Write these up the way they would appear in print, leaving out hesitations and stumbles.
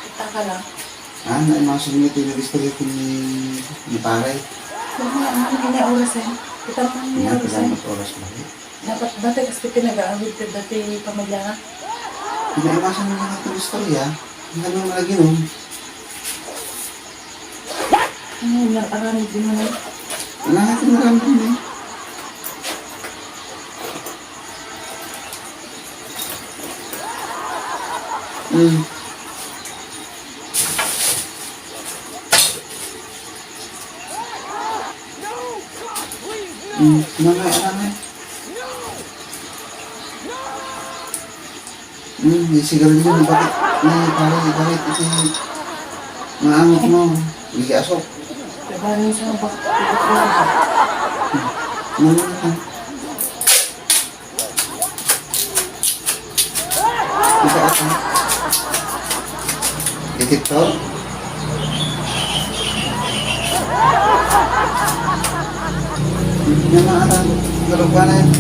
Kita ka lang. Masuk niyo ito yung ni pare. Ano oras eh? Kita pa niya oras eh. Oras lagi. Dapat dati kasi pinag-aawit ka dati pamilya nga. Pinaiwasan mo lang itong istorya. Hindi naman malagi nun. Ano yung nag-aramin din mo na yun? Wala natin naramdaman eh. Alamay. Sigarilyo mo bakit? Bakit ito yung maangot mo? Hindi asok. Labanin sa bakit? Bisa apa? Titik tol? Yang mana? Terlupa na yun.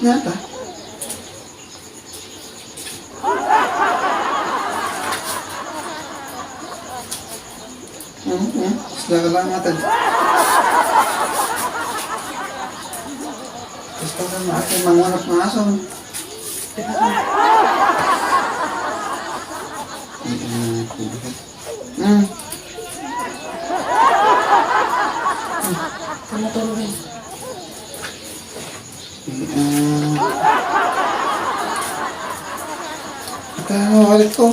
Nyata? Sudah kelamatan. Terus kan akan mengunap masuk. Kamu turunin. Ito balik ko.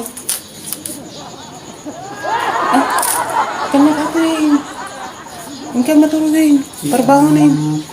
Kanya ka rin. Huwag ka matulogin. Parbangon na yun.